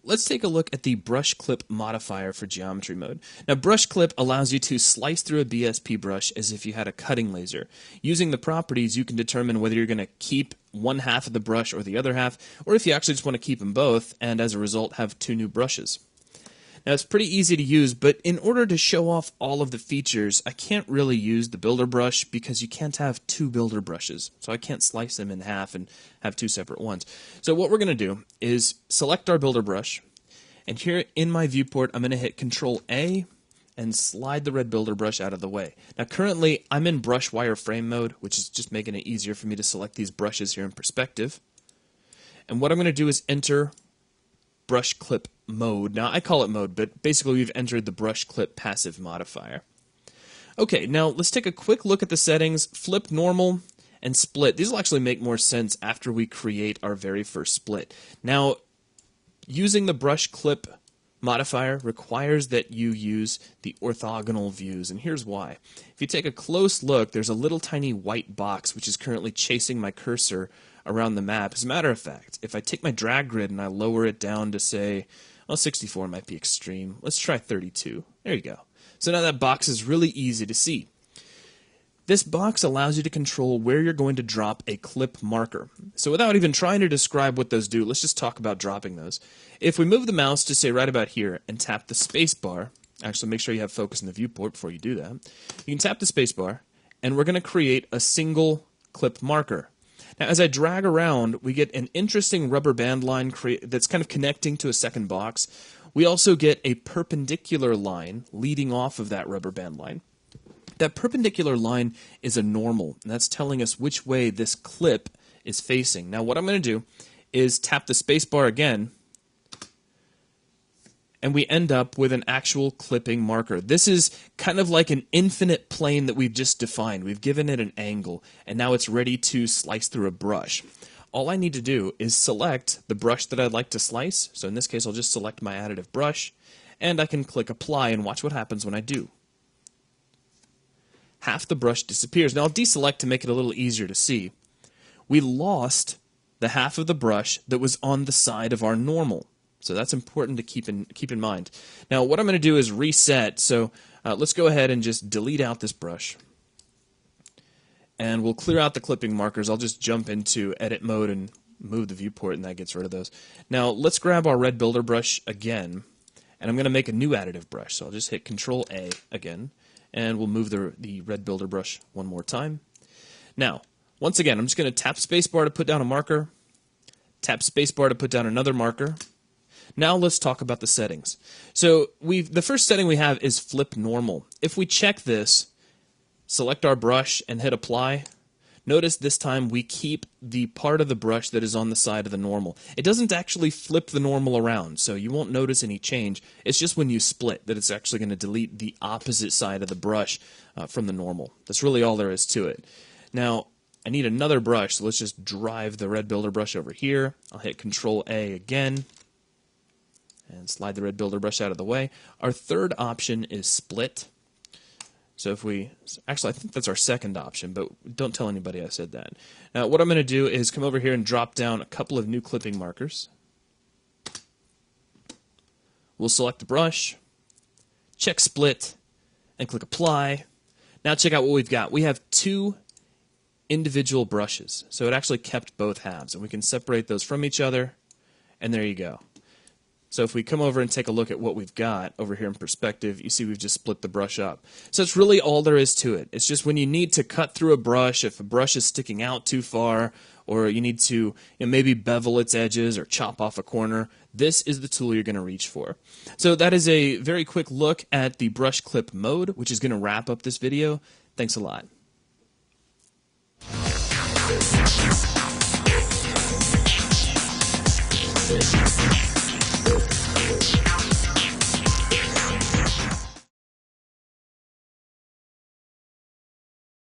Let's take a look at the brush clip modifier for geometry mode. Now, brush clip allows you to slice through a BSP brush as if you had a cutting laser. Using the properties, you can determine whether you're going to keep one half of the brush or the other half, or if you actually just want to keep them both, and as a result have two new brushes. Now, it's pretty easy to use, but in order to show off all of the features, I can't really use the builder brush because you can't have two builder brushes. So I can't slice them in half and have two separate ones. So what we're going to do is select our builder brush, and here in my viewport, I'm going to hit Control A and slide the red builder brush out of the way. Now, currently, I'm in brush wireframe mode, which is just making it easier for me to select these brushes here in perspective. And what I'm going to do is enter brush clip mode. Now, I call it mode, but basically we've entered the brush clip passive modifier. Okay, now let's take a quick look at the settings. Flip normal and split. These will actually make more sense after we create our very first split. Now, using the brush clip modifier requires that you use the orthogonal views, and here's why. If you take a close look, there's a little tiny white box which is currently chasing my cursor around the map. As a matter of fact, if I take my drag grid and I lower it down to, say, well, 64 might be extreme. Let's try 32. There you go. So now that box is really easy to see. This box allows you to control where you're going to drop a clip marker. So without even trying to describe what those do, let's just talk about dropping those. If we move the mouse to, say, right about here and tap the space bar, actually make sure you have focus in the viewport before you do that, you can tap the space bar, and we're going to create a single clip marker. Now, as I drag around, we get an interesting rubber band line that's kind of connecting to a second box. We also get a perpendicular line leading off of that rubber band line. That perpendicular line is a normal, and that's telling us which way this clip is facing. Now, what I'm going to do is tap the space bar again, and we end up with an actual clipping marker. This is kind of like an infinite plane that we've just defined. We've given it an angle, and now it's ready to slice through a brush. All I need to do is select the brush that I'd like to slice. So in this case, I'll just select my additive brush, and I can click Apply and watch what happens when I do. Half the brush disappears. Now I'll deselect to make it a little easier to see. We lost the half of the brush that was on the side of our normal. So that's important to keep in mind. Now what I'm going to do is reset. So let's go ahead and just delete out this brush. And we'll clear out the clipping markers. I'll just jump into edit mode and move the viewport, and that gets rid of those. Now let's grab our red builder brush again, and I'm going to make a new additive brush. So I'll just hit Control A again, and we'll move the red builder brush one more time. Now, once again, I'm just going to tap spacebar to put down a marker, tap spacebar to put down another marker. Now let's talk about the settings. So the first setting we have is flip normal. If we check this, select our brush and hit apply, notice this time we keep the part of the brush that is on the side of the normal. It doesn't actually flip the normal around, so you won't notice any change. It's just when you split that it's actually going to delete the opposite side of the brush from the normal. That's really all there is to it. Now, I need another brush, so let's just drive the red builder brush over here. I'll hit Control A again and slide the red builder brush out of the way. Our third option is split. So if we, actually I think that's our second option, but don't tell anybody I said that. Now what I'm going to do is come over here and drop down a couple of new clipping markers. We'll select the brush, check split, and click apply. Now check out what we've got. We have two individual brushes, so it actually kept both halves, and we can separate those from each other, and there you go. So if we come over and take a look at what we've got over here in perspective, you see we've just split the brush up. So it's really all there is to it. It's just when you need to cut through a brush, if a brush is sticking out too far, or you need to maybe bevel its edges or chop off a corner, this is the tool you're going to reach for. So that is a very quick look at the brush clip mode, which is going to wrap up this video. Thanks a lot. We'll be right back.